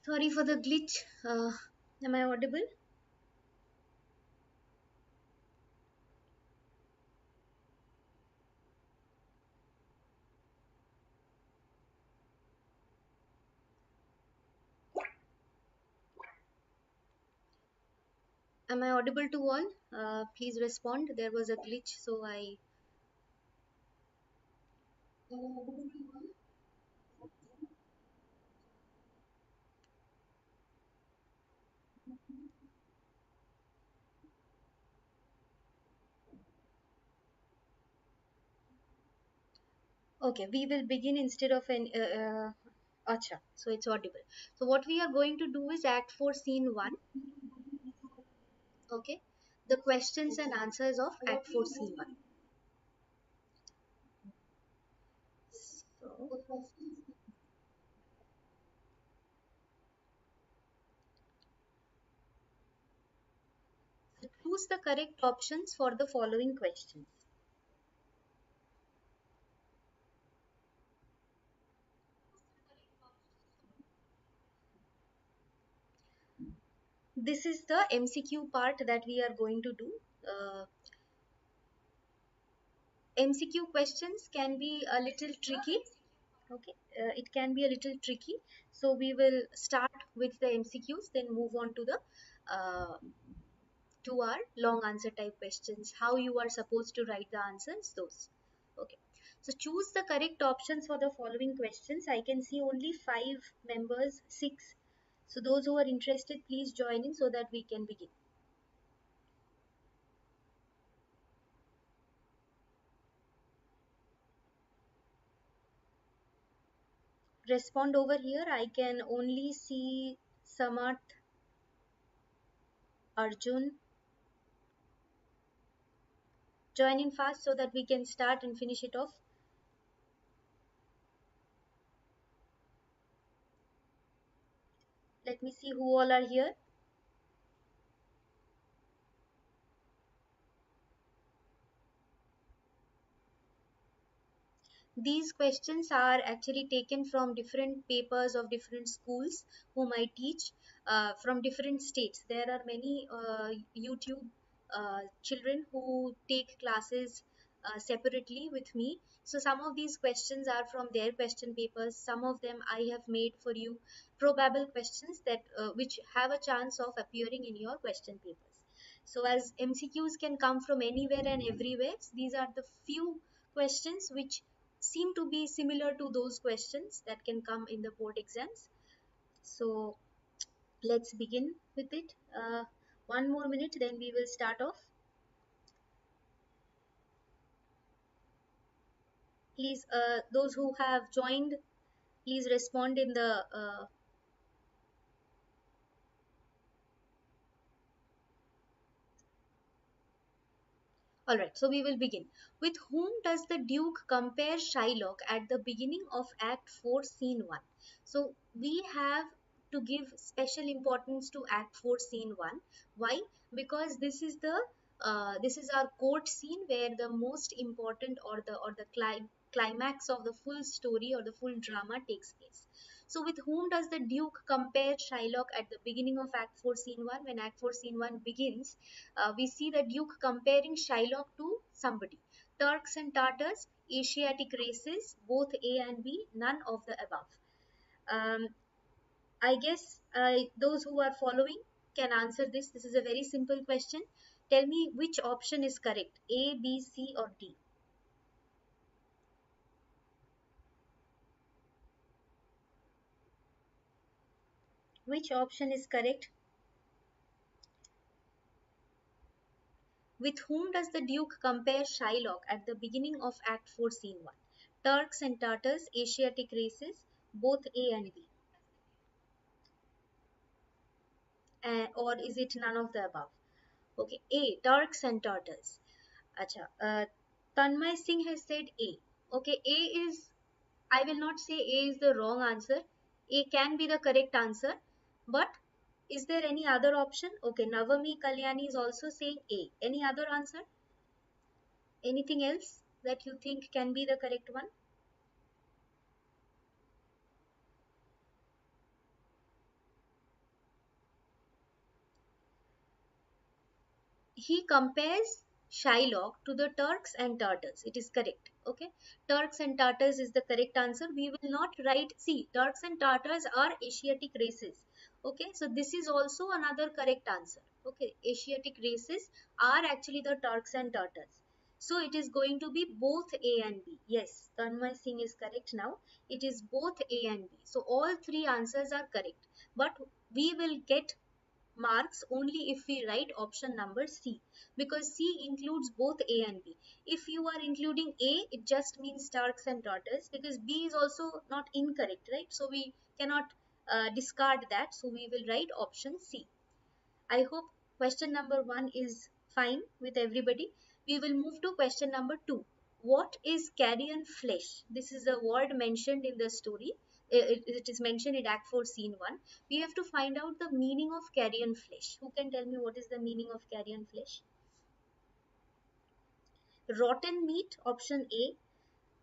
Sorry for the glitch. Am I audible? Am I audible to all? Please respond. There was a glitch, so I. Okay, we will begin instead of an. Acha, so it's audible. So what we are going to do is Act 4, Scene 1. Okay, the questions and answers of Act 4, Scene 1. So, choose the correct options for the following questions. This is the MCQ part that we are going to do. MCQ questions can be a little tricky. Okay, it can be a little tricky. So we will start with the MCQs, then move on uh, to our long answer type questions. How you are supposed to write the answers, those. Okay. So choose the correct options for the following questions. I can see only 5 members, 6. So those who are interested, please join in so that we can begin. Respond over here. I can only see Samarth, Arjun. Join in fast so that we can start and finish it off. Let me see who all are here. These questions are actually taken from different papers of different schools whom I teach from different states. There are many YouTube children who take classes separately with me. So some of these questions are from their question papers. Some of them I have made for you probable questions that which have a chance of appearing in your question papers. So as MCQs can come from anywhere and everywhere, these are the few questions which seem to be similar to those questions that can come in the board exams. So let's begin with it. 1 more minute, then we will start off. Please, those who have joined, please respond in the Alright, so we will begin. With whom does the Duke compare Shylock at the beginning of Act 4, Scene 1? So we have to give special importance to Act 4, Scene 1. Why? Because this is our court scene where the most important or the climax of the full story or the full drama takes place. So, with whom does the Duke compare Shylock at the beginning of Act 4, Scene 1? When Act 4, Scene 1 begins, we see the Duke comparing Shylock to somebody. Turks and Tartars, Asiatic races, both A and B, none of the above. Um, I guess those who are following can answer this. This is a very simple question. Tell me which option is correct, A, B, C, or D. Which option is correct? With whom does the Duke compare Shylock at the beginning of Act 4, Scene 1? Turks and Tartars, Asiatic races, both A and B. Or is it none of the above? Okay, A, Turks and Tartars. Acha, Tanmay Singh has said A. Okay, A is, I will not say A is the wrong answer. A can be the correct answer. But is there any other option? Okay, Navami Kalyani is also saying A. Any other answer? Anything else that you think can be the correct one? he compares Shylock to the Turks and Tartars. It is correct. Okay. Turks and Tartars is the correct answer. We will not write. See, Turks and Tartars are Asiatic races. Okay. So this is also another correct answer. Okay. Asiatic races are actually the Turks and Tartars. So it is going to be both A and B. Yes, Tanmay Singh is correct now. It is both A and B. So all three answers are correct. But we will get marks only if we write option number C, because C includes both A and B. If you are including A, it just means Turks and Tartars, because B is also not incorrect, right? So we cannot discard that. So we will write option C. I hope question number 1 is fine with everybody. We will move to question number 2. What is carrion flesh? This is a word mentioned in the story. It is mentioned in Act 4, Scene 1. We have to find out the meaning of carrion flesh. Who can tell me what is the meaning of carrion flesh? Rotten meat, option A.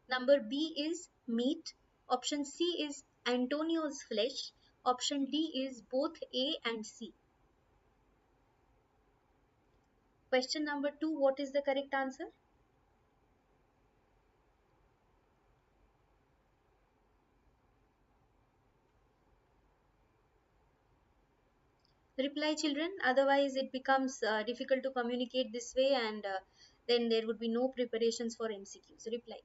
Number B is meat. Option C is Antonio's flesh. Option D is both A and C. Question number 2, what is the correct answer? Reply, children, otherwise it becomes difficult to communicate this way, and then there would be no preparations for MCQs. Reply.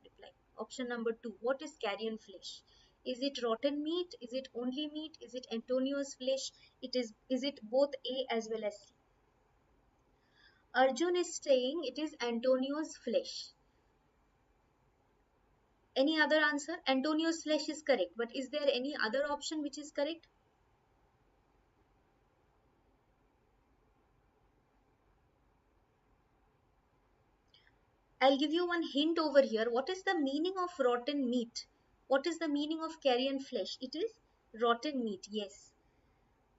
Option number 2, what is carrion flesh? Is it rotten meat? Is it only meat? Is it Antonio's flesh? Is it both A as well as C? Arjun is saying it is Antonio's flesh. Any other answer? Antonio's flesh is correct, but is there any other option which is correct? I'll give you one hint over here. What is the meaning of rotten meat? What is the meaning of carrion flesh? It is rotten meat. Yes,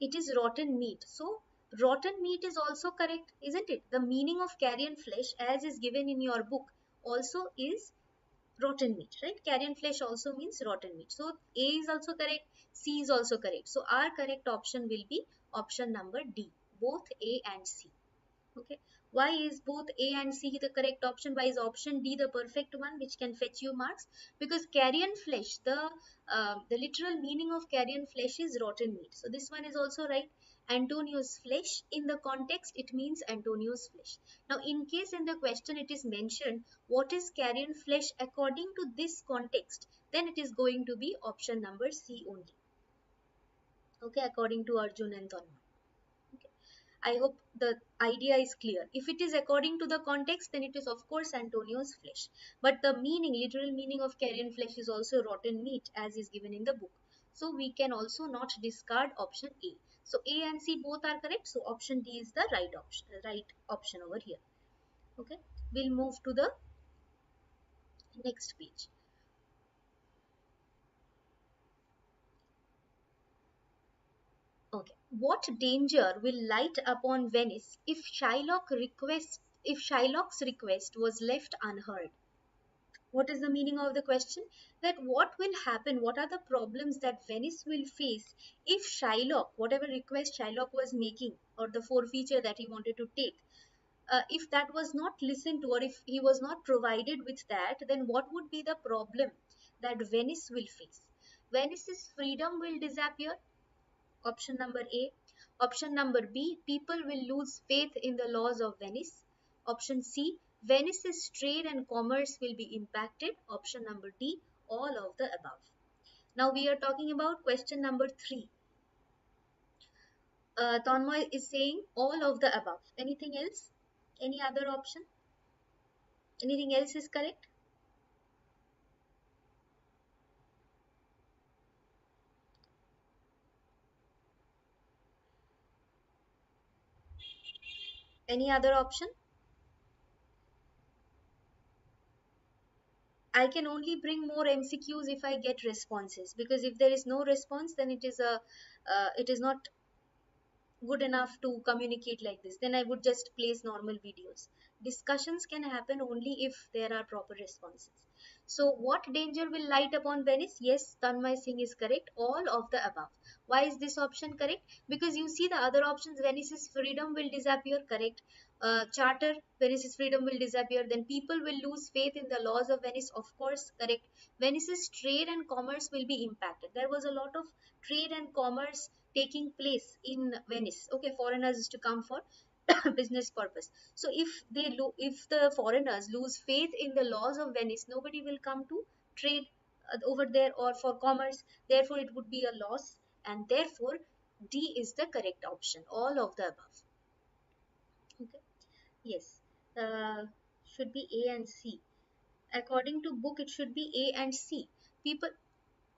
it is rotten meat. So, rotten meat is also correct, isn't it? The meaning of carrion flesh, as is given in your book, also is rotten meat, right? Carrion flesh also means rotten meat. So, A is also correct, C is also correct. So, our correct option will be option number D, both A and C. Okay. Why is both A and C the correct option? Why is option D the perfect one which can fetch you marks? Because carrion flesh, the literal meaning of carrion flesh is rotten meat. So this one is also right. Antonio's flesh, in the context it means Antonio's flesh. Now in case in the question it is mentioned what is carrion flesh according to this context, then it is going to be option number C only. Okay, according to Arjun and Tanma. I hope the idea is clear. If it is according to the context, then it is of course Antonio's flesh. But the meaning, literal meaning of carrion flesh is also rotten meat, as is given in the book. So we can also not discard option A. So A and C both are correct. So option D is the right option over here. Okay. We'll move to the next page. Okay. What danger will light upon Venice if Shylock's request was left unheard? What is the meaning of the question? That what will happen, what are the problems that Venice will face if Shylock, whatever request Shylock was making, or the forfeiture that he wanted to take, if that was not listened to, or if he was not provided with that, then what would be the problem that Venice will face? Venice's freedom will disappear, option number A. Option number B, people will lose faith in the laws of Venice. Option C, Venice's trade and commerce will be impacted. Option number D, all of the above. Now we are talking about question number 3. Tonmoy is saying all of the above. Anything else? Any other option? Anything else is correct? Any other option? I can only bring more MCQs if I get responses, because if there is no response, then it is not good enough to communicate like this, then I would just place normal videos. Discussions can happen only if there are proper responses. So what danger will light upon Venice? Yes, Tanmay Singh is correct, all of the above. Why is this option correct? Because you see the other options, Venice's freedom will disappear, correct. Charter, Venice's freedom will disappear, then people will lose faith in the laws of Venice, of course, correct. Venice's trade and commerce will be impacted. There was a lot of trade and commerce taking place in Venice. Okay, foreigners used to come for business purpose. So if the foreigners lose faith in the laws of Venice, nobody will come to trade over there or for commerce. Therefore, it would be a loss, and therefore D is the correct option. All of the above. Okay. Yes. Uh, should be A and C. According to book, it should be A and C. People,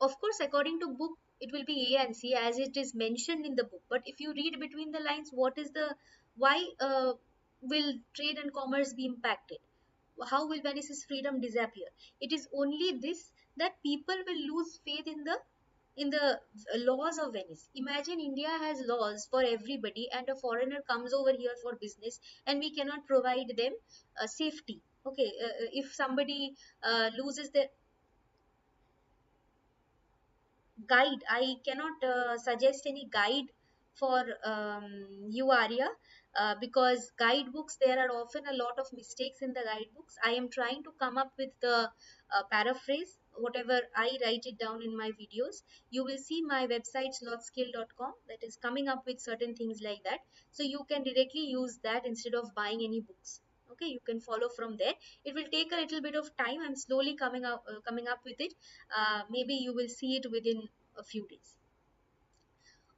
of course, according to book, it will be A and C as it is mentioned in the book. But if you read between the lines, what is the why will trade and commerce be impacted? How will Venice's freedom disappear? It is only this, that people will lose faith in the laws of Venice. Imagine India has laws for everybody, and a foreigner comes over here for business, and we cannot provide them safety. Okay, if somebody loses their guide, I cannot suggest any guide for you, Arya, because guidebooks, there are often a lot of mistakes in the guidebooks. I am trying to come up with the paraphrase whatever I write it down in my videos. You will see my website slothskill.com that is coming up with certain things like that, so you can directly use that instead of buying any books. Okay, you can follow from there. It will take a little bit of time. I'm slowly coming up with it. Maybe you will see it within a few days.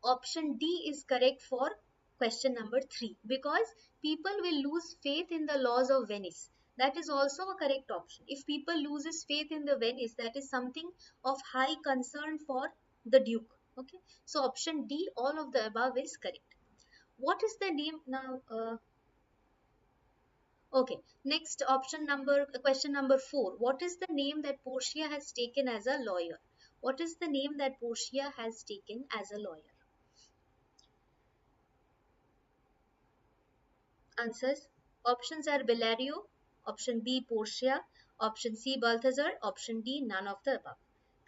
Option D is correct for question number 3, because people will lose faith in the laws of Venice. That is also a correct option. If people loses faith in the Venice, that is something of high concern for the Duke. Okay, so option D, all of the above is correct. What is the name now? Okay, next question number 4. What is the name that Portia has taken as a lawyer? What is the name that Portia has taken as a lawyer? Answers. Options are Bellario, option B Portia, option C Balthazar, option D none of the above.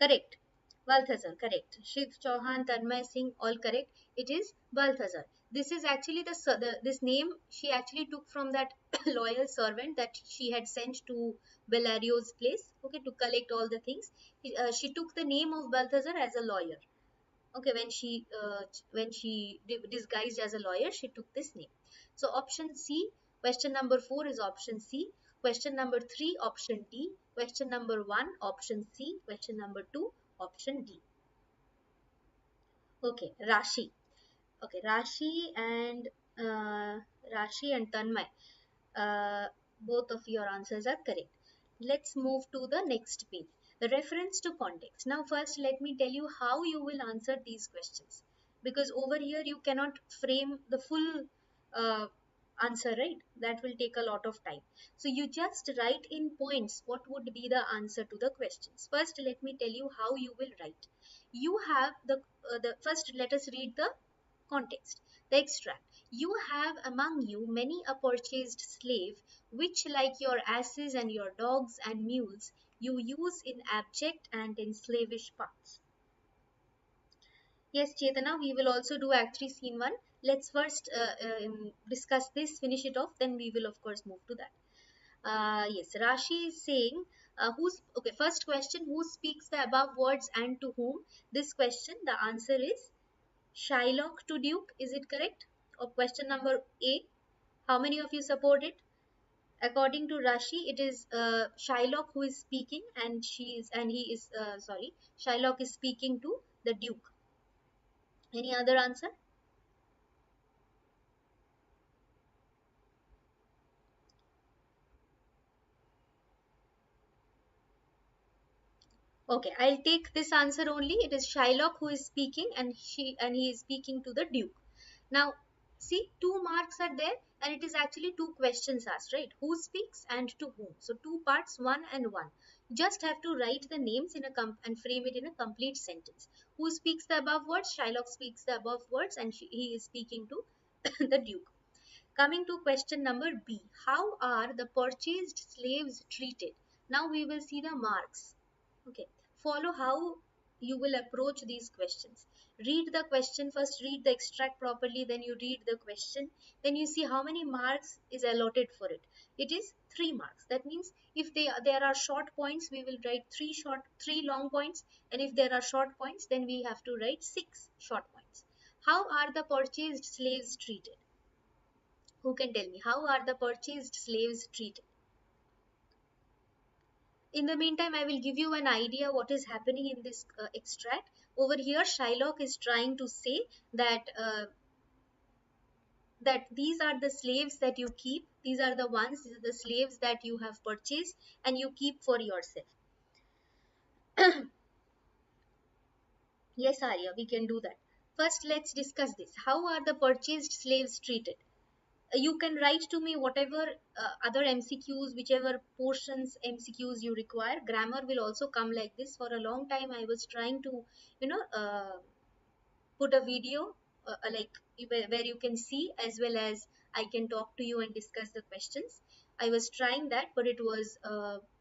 Correct. Balthazar, correct. Shiv Chauhan, Tanmay Singh, all correct. It is Balthazar. This is actually this name she actually took from that loyal servant that she had sent to Bellario's place, okay, to collect all the things. She took the name of Balthazar as a lawyer. Okay, when she disguised as a lawyer, she took this name. So option C, question number 4 is option C. Question number 3, option D. Question number 1, option C. Question number 2, option D. Okay, Rashi. Okay, uh, Rashi and Tanmay. Uh, Both of your answers are correct. Let's move to the next page. The reference to context. Now, first, let me tell you how you will answer these questions. Because over here, you cannot frame the full uh, answer, right? That will take a lot of time. So, you just write in points what would be the answer to the questions. First, let me tell you how you will write. You have the first, let us read the context. The extract. You have among you many a purchased slave, which, like your asses and your dogs and mules, you use in abject and in slavish parts. Yes, Chetana, we will also do Act 3, Scene 1. Let's first discuss this, finish it off, then we will, of course, move to that. Yes, Rashi is saying, okay, first question, who speaks the above words and to whom? This question, the answer is Shylock to Duke. Is it correct? Or question number A, how many of you support it? According to Rashi, it is Shylock who is speaking, and Shylock is speaking to the Duke. Any other answer? Okay, I'll take this answer only. It is Shylock who is speaking, and he is speaking to the Duke. Now, See, 2 marks are there, and it is actually 2 questions asked, right? Who speaks and to whom. So 2 parts, 1 and 1. Just have to write the names in a and frame it in a complete sentence. Who speaks the above words? Shylock speaks the above words, and he is speaking to the Duke. Coming to question number B. How are the purchased slaves treated? Now we will see the marks. Okay. Follow how you will approach these questions. Read the question first, read the extract properly, then you read the question. Then you see how many marks is allotted for it. It is 3 marks. That means if there are short points, we will write three long points. And if there are short points, then we have to write 6 short points. How are the purchased slaves treated? Who can tell me? How are the purchased slaves treated? In the meantime, I will give you an idea what is happening in this extract. Over here, Shylock is trying to say that these are the slaves that you keep. These are the slaves that you have purchased and you keep for yourself. Yes, Arya, we can do that. First, let's discuss this. How are the purchased slaves treated? You can write to me whatever other MCQs, whichever portions MCQs you require. Grammar will also come like this. For a long time, I was trying to, you know, put a video like where you can see as well as I can talk to you and discuss the questions. I was trying that, but it was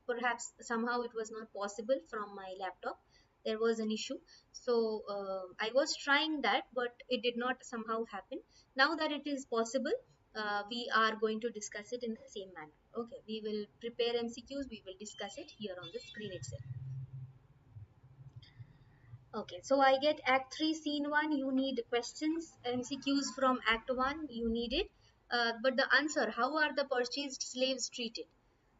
perhaps somehow it was not possible from my laptop. There was an issue, so I was trying that, but it did not somehow happen. Now that it is possible, we are going to discuss it in the same manner. Okay, we will prepare MCQs. We will discuss it here on the screen itself. Okay, so I get Act 3, Scene 1. You need questions, MCQs from Act 1. You need it. But the answer, how are the purchased slaves treated?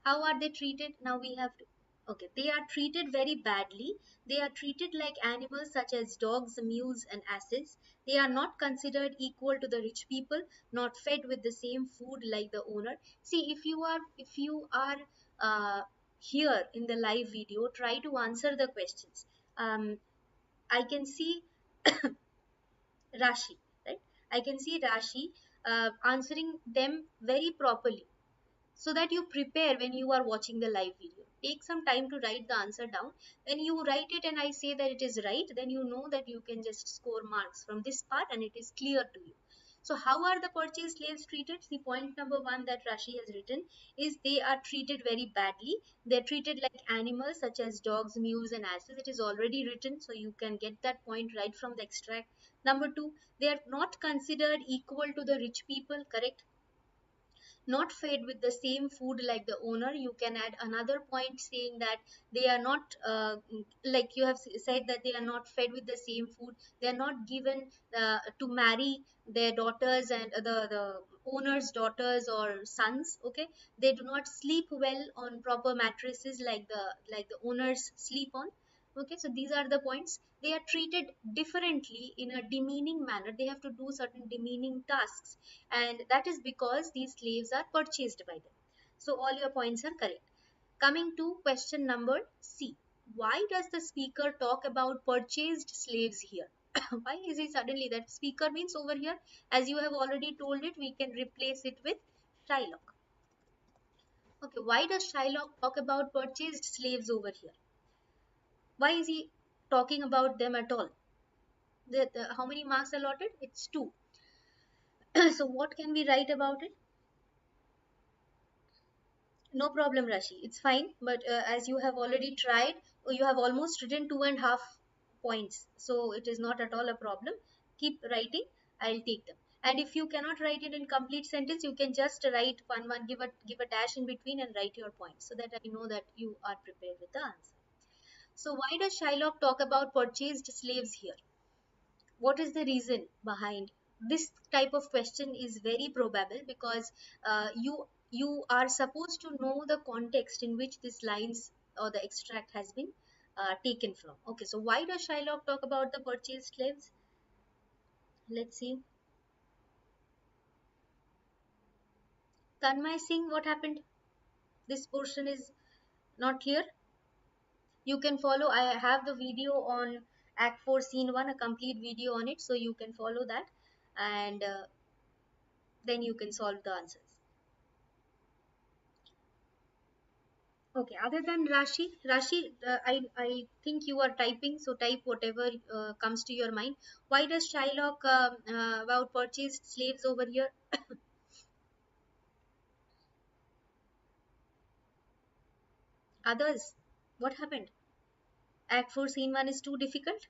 How are they treated? Now we have to. Okay, they are treated very badly. They are treated like animals such as dogs, mules, and asses. They are not considered equal to the rich people, not fed with the same food like the owner. See, if you are here in the live video, try to answer the questions. I can see Rashi, right? I can see Rashi answering them very properly so that you prepare when you are watching the live video. Take some time to write the answer down. When you write it and I say that it is right, then you know that you can just score marks from this part and it is clear to you. So how are the purchased slaves treated? The point number 1 that Rashi has written is they are treated very badly. They're treated like animals such as dogs, mules, and asses. It is already written, so you can get that point right from the extract. Number 2, they are not considered equal to the rich people, correct? Not fed with the same food like the owner. You can add another point saying that they are not like you have said that they are not fed with the same food. They are not given to marry their daughters and the owner's daughters or sons. Okay, they do not sleep well on proper mattresses like the owners sleep on. Okay, so these are the points. They are treated differently in a demeaning manner. They have to do certain demeaning tasks, and that is because these slaves are purchased by them. So all your points are correct. Coming to question number C. Why does the speaker talk about purchased slaves here? Why is he suddenly that speaker means over here? As you have already told it, we can replace it with Shylock. Okay, why does Shylock talk about purchased slaves over here? Why is he talking about them at all? How many marks allotted? It's 2. So what can we write about it? No problem, Rashi. It's fine. But as you have already tried, you have almost written 2.5 points. So it is not at all a problem. Keep writing. I'll take them. And if you cannot write it in complete sentence, you can just write one, give a dash in between and write your points so that I know that you are prepared with the answer. So why does Shylock talk about purchased slaves here? What is the reason behind this type of question? Is very probable because you are supposed to know the context in which this lines or the extract has been taken from. Okay, so why does Shylock talk about the purchased slaves? Let's see. Tanmay Singh, what happened? This portion is not clear. You can follow. I have the video on Act 4 Scene 1, a complete video on it, so you can follow that. And then you can solve the answers. Okay, other than Rashi, I think you are typing, so type whatever comes to your mind. Why does Shylock about purchased slaves over here? Others, what happened? Act 4, Scene 1 is too difficult?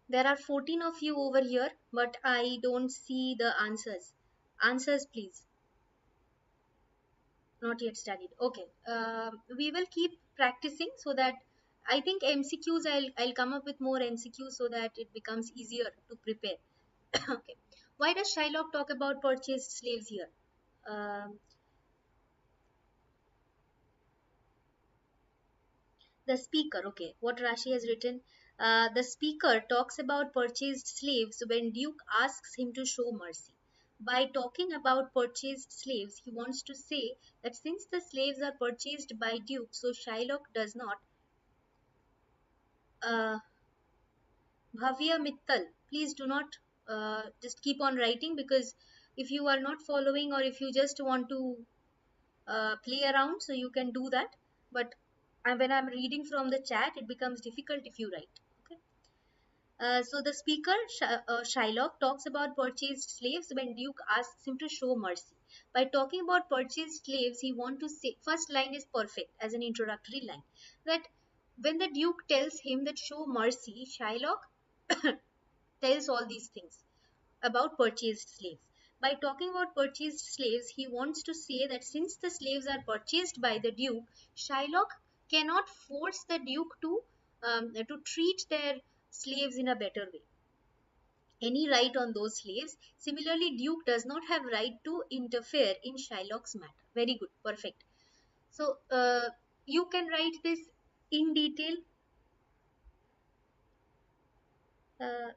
There are 14 of you over here, but I don't see the answers. Answers, please. Not yet studied. Okay. We will keep practicing so that I think MCQs, I'll come up with more MCQs so that it becomes easier to prepare. Okay. Why does Shylock talk about purchased slaves here? Um, the speaker, okay, what Rashi has written. The speaker talks about purchased slaves when Duke asks him to show mercy. By talking about purchased slaves, he wants to say that since the slaves are purchased by Duke, so Shylock does not. Uh, Bhavya Mittal, please do not just keep on writing, because if you are not following or if you just want to play around, so you can do that. But when I'm reading from the chat, it becomes difficult if you write. Okay. So the speaker, Shylock, talks about purchased slaves when Duke asks him to show mercy. By talking about purchased slaves, he wants to say, first line is perfect as an introductory line, that when the Duke tells him that show mercy, Shylock tells all these things about purchased slaves. By talking about purchased slaves, he wants to say that since the slaves are purchased by the Duke, Shylock cannot force the Duke to treat their slaves in a better way. Any right on those slaves. Similarly, Duke does not have right to interfere in Shylock's matter. Very good, perfect. So you can write this in detail. Uh,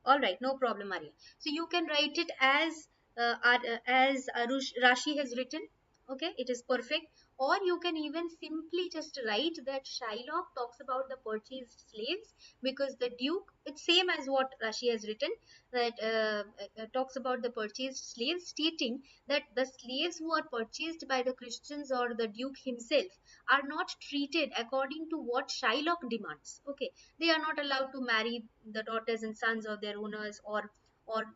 All right, no problem, Arya. So you can write it as Rashi has written. Okay, it is perfect. Or you can even simply just write that Shylock talks about the purchased slaves because the Duke, it's same as what Rashi has written, that talks about the purchased slaves, stating that the slaves who are purchased by the Christians or the Duke himself are not treated according to what Shylock demands. Okay, they are not allowed to marry the daughters and sons of their owners, or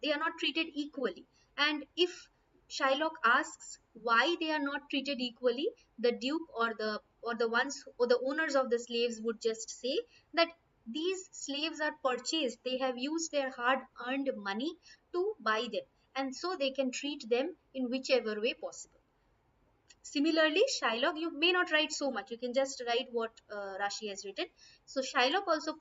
they are not treated equally. And if Shylock asks why they are not treated equally, the duke or the ones or the owners of the slaves would just say that these slaves are purchased, they have used their hard earned money to buy them, and so they can treat them in whichever way possible. Similarly, Shylock, you may not write so much. You can just write what Rashi has written. So Shylock also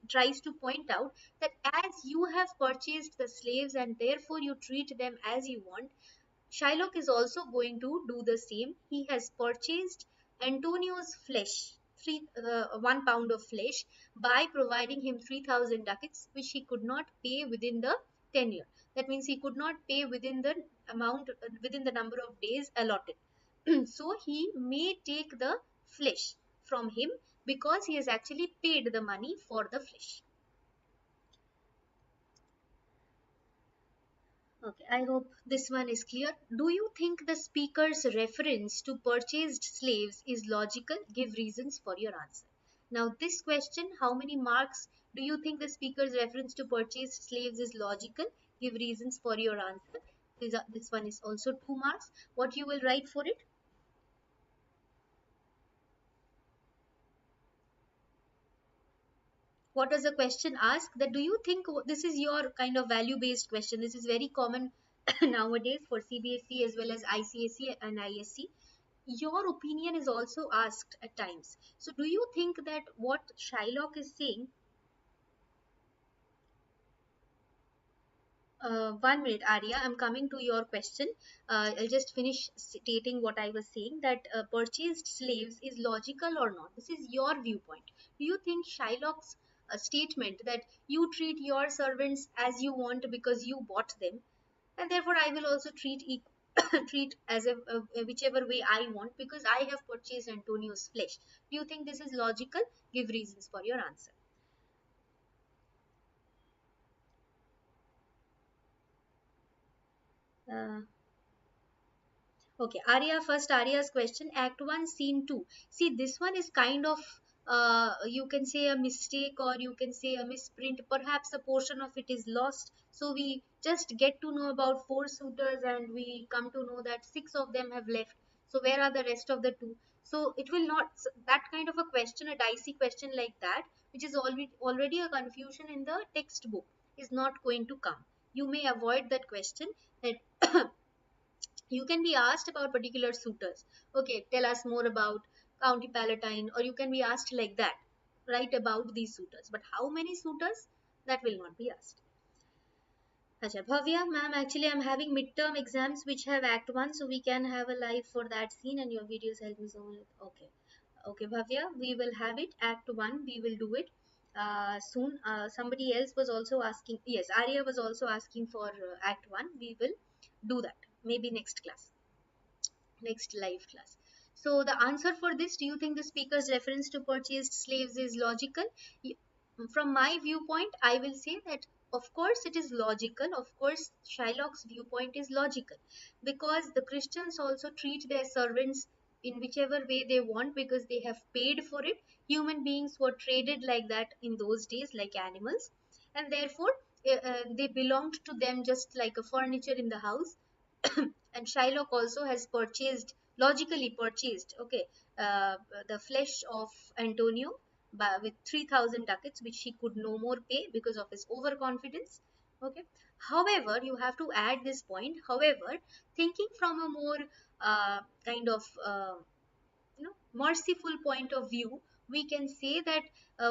tries to point out that as you have purchased the slaves and therefore you treat them as you want, Shylock is also going to do the same. He has purchased Antonio's flesh, 1 pound of flesh, by providing him 3,000 ducats, which he could not pay within the tenure. That means he could not pay within the amount, within the number of days allotted. So he may take the flesh from him because he has actually paid the money for the flesh. Okay, I hope this one is clear. Do you think the speaker's reference to purchased slaves is logical? Give reasons for your answer. Now, this question, how many marks do you think the speaker's reference to purchased slaves is logical? Give reasons for your answer. This one is also 2 marks. What you will write for it? What does the question ask? That do you think this is your kind of value based question? This is very common nowadays for CBSE as well as ICSE and ISC. Your opinion is also asked at times. So do you think that what Shylock is saying, 1 minute, Arya, I'm coming to your question. I'll just finish stating what I was saying, that purchased slaves is logical or not. This is your viewpoint. Do you think Shylock's statement that you treat your servants as you want because you bought them, and therefore I will also treat treat as a whichever way I want because I have purchased Antonio's flesh. Do you think this is logical? Give reasons for your answer. Uh, Okay, Arya, first Arya's question, Act 1, Scene 2. See, this one is kind of, you can say a mistake or you can say a misprint. Perhaps a portion of it is lost. So we just get to know about four suitors and we come to know that six of them have left. So where are the rest of the two? So it will not, that kind of a question, a dicey question like that, which is already a confusion in the textbook, is not going to come. You may avoid that question that you can be asked about particular suitors. Okay, tell us more about County Palatine, or you can be asked like that. Write about these suitors. But how many suitors? That will not be asked. Acha, Bhavya, ma'am, actually I'm having midterm exams which have Act 1, so we can have a live for that scene and your videos help me so much. Okay. Okay, Bhavya, we will have it. Act 1, we will do it soon. Somebody else was also asking, yes, Arya was also asking for Act 1. We will do that. Maybe next class, next live class. So the answer for this, do you think the speaker's reference to purchased slaves is logical? From my viewpoint, I will say that of course it is logical. Of course, Shylock's viewpoint is logical because the Christians also treat their servants in whichever way they want because they have paid for it. Human beings were traded like that in those days, like animals, and therefore they belonged to them just like a furniture in the house. And Shylock also has purchased, logically purchased, okay, uh, the flesh of Antonio with 3,000 ducats, which he could no more pay because of his overconfidence. Okay. However, you have to add this point. However, thinking from a more kind of merciful point of view, we can say that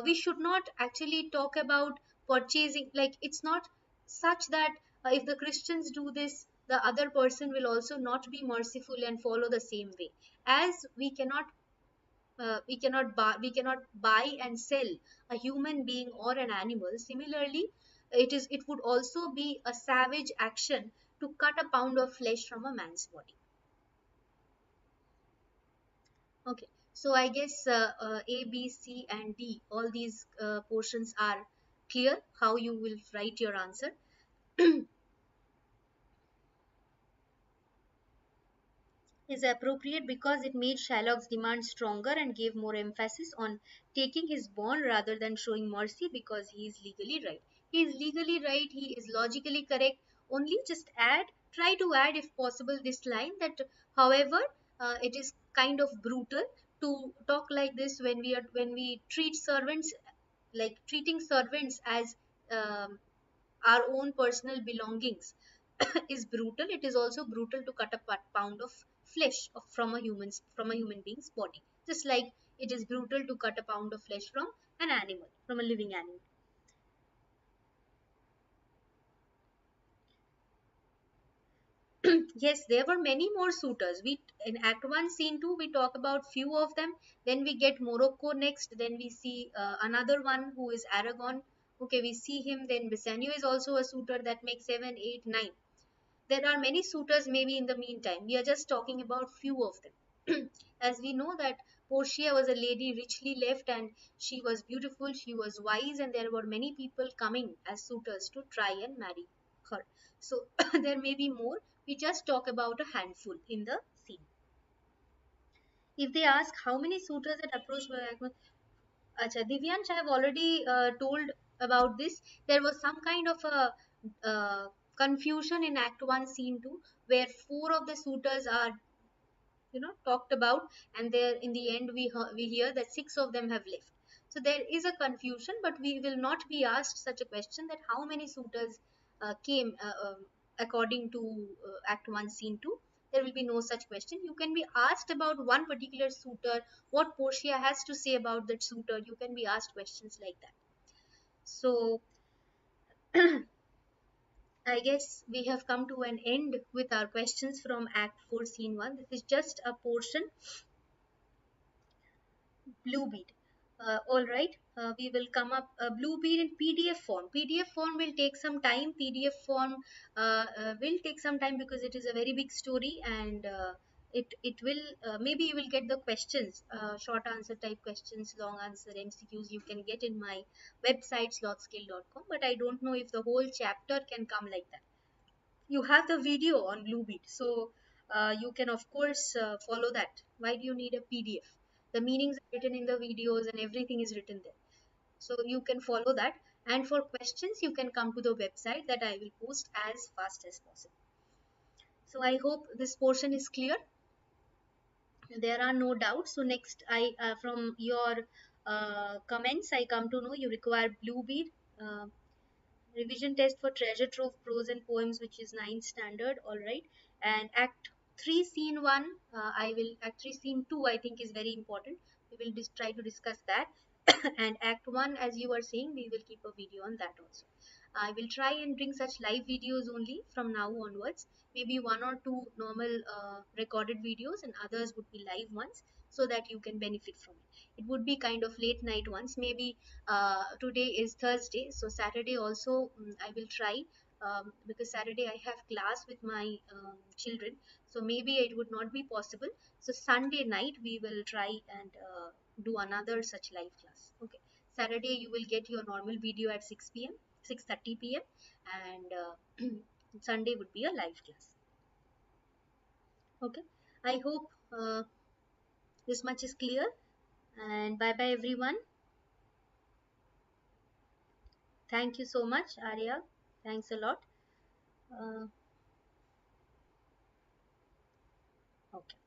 we should not actually talk about purchasing, like it's not such that if the Christians do this, the other person will also not be merciful and follow the same way. As we cannot buy and sell a human being or an animal. Similarly, it would also be a savage action to cut a pound of flesh from a man's body. Okay, so I guess A, B, C, and D, all these portions are clear how you will write your answer. Is appropriate because it made Shylock's demand stronger and gave more emphasis on taking his bond rather than showing mercy because he is legally right. He is legally right, he is logically correct. Only just try to add if possible this line that, however, it is kind of brutal to talk like this when we treat servants, like treating servants as um, our own personal belongings is brutal. It is also brutal to cut a pound of flesh from a human being's body, just like it is brutal to cut a pound of flesh from an animal, from a living animal. Yes, there were many more suitors. We in Act 1, Scene 2, we talk about few of them. Then we get Morocco next. Then we see another one who is Aragon. Okay, we see him. Then Bassanio is also a suitor. That makes 7, 8, 9. There are many suitors maybe in the meantime. We are just talking about few of them. As we know that Portia was a lady richly left and she was beautiful, she was wise, and there were many people coming as suitors to try and marry her. So there may be more. We just talk about a handful in the scene. If they ask how many suitors had approached Acha, Divyansh, I have already told about this. There was some kind of a confusion in Act 1, Scene 2, where four of the suitors are, talked about, and there in the end we hear that six of them have left. So there is a confusion, but we will not be asked such a question that how many suitors came according to Act 1, Scene 2. There will be no such question. You can be asked about one particular suitor, what Portia has to say about that suitor. You can be asked questions like that. So I guess we have come to an end with our questions from Act 4, Scene 1. This is just a portion. Blue bead. All right, we will come up Bluebeard in PDF form. PDF form will take some time. PDF form will take some time because it is a very big story, and it will maybe you will get the questions, short answer type questions, long answer MCQs you can get in my website slothskill.com. But I don't know if the whole chapter can come like that. You have the video on Bluebeat, so you can of course follow that. Why do you need a PDF? The meanings are written in the videos and everything is written there, so you can follow that. And for questions you can come to the website that I will post as fast as possible. So I hope this portion is clear, there are no doubts. So next I from your comments I come to know you require Bluebeat uh, revision test for treasure trove prose and poems, which is ninth standard. All right. And act 3 scene 1, I will act 3 scene 2 I think is very important. We will try to discuss that. And act 1, as you are saying, we will keep a video on that also. I will try and bring such live videos only from now onwards. Maybe one or two normal recorded videos and others would be live ones, so that you can benefit from it. It would be kind of late night ones. Maybe today is Thursday, so Saturday also I will try, because Saturday I have class with my children, so maybe it would not be possible. So Sunday night we will try and do another such live class. Okay, Saturday you will get your normal video at 6 p.m., 6:30 p.m., and Sunday would be a live class. Okay, I hope this much is clear. And bye bye everyone. Thank you so much, Arya. Thanks a lot. Uh, okay.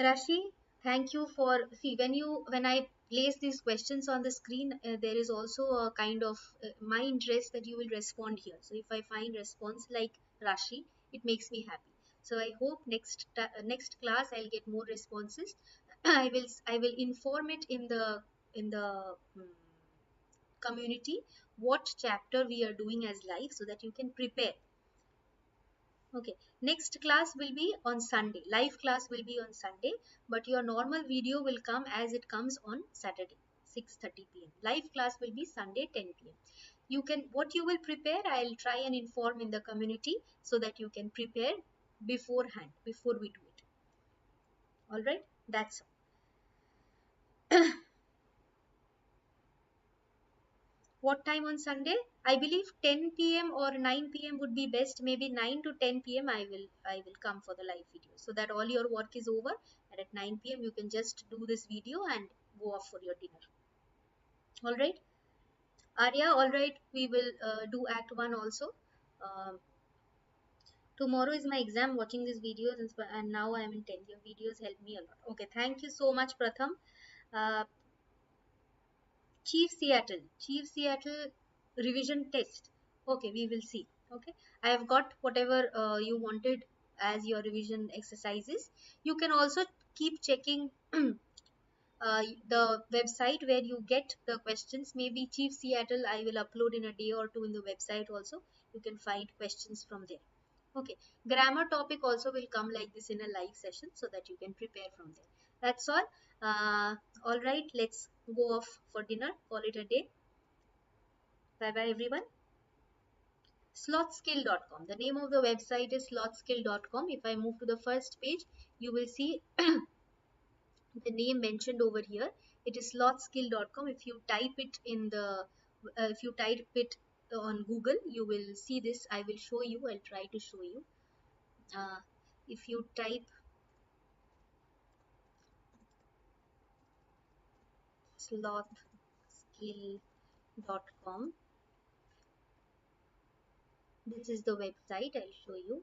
Rashi, thank you for see when I place these questions on the screen, there is also a kind of my interest that you will respond here. So if I find response like Rashi, it makes me happy. So I hope next class I'll get more responses. I will inform it in the community what chapter we are doing as live, so that you can prepare. Okay, next class will be on Sunday. Live class will be on Sunday, but your normal video will come as it comes on Saturday, 6:30 p.m. Live class will be Sunday, 10 p.m. You can, what you will prepare, I'll try and inform in the community so that you can prepare beforehand, before we do it. All right, that's all. What time on Sunday? I believe 10 p.m. or 9 p.m. would be best. Maybe 9 to 10 p.m. I will come for the live video, so that all your work is over, and at 9 p.m. you can just do this video and go off for your dinner. All right, Arya. All right, we will do Act 1 also. Um, Tomorrow is my exam. Watching these videos and now I am in 10. Your videos help me a lot. Okay, thank you so much, Pratham. Uh, Chief Seattle revision test. Okay, we will see. Okay, I have got whatever you wanted as your revision exercises. You can also keep checking the website where you get the questions. Maybe Chief Seattle I will upload in a day or two in the website also. You can find questions from there. Okay, grammar topic also will come like this in a live session, so that you can prepare from there. That's all. All right, let's go off for dinner. Call it a day. Bye bye, everyone. Slothskill.com. The name of the website is slothskill.com. If I move to the first page, you will see the name mentioned over here. It is slothskill.com. If you type it in the if you type it on Google, you will see this. I will show you. I'll try to show you. Uh, if you type slothskill.com, this is the website. I'll show you.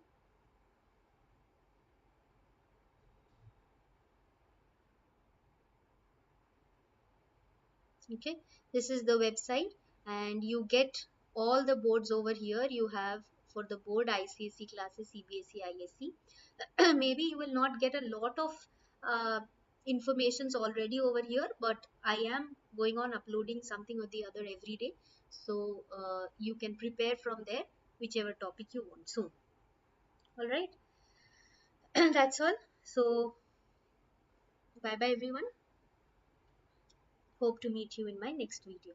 Okay, this is the website, and you get all the boards over here. You have for the board ICSE classes, CBSE, ISE. Maybe you will not get a lot of informations already over here, but I am going on uploading something or the other every day, so you can prepare from there whichever topic you want soon. All right. That's all. So bye bye everyone. Hope to meet you in my next video.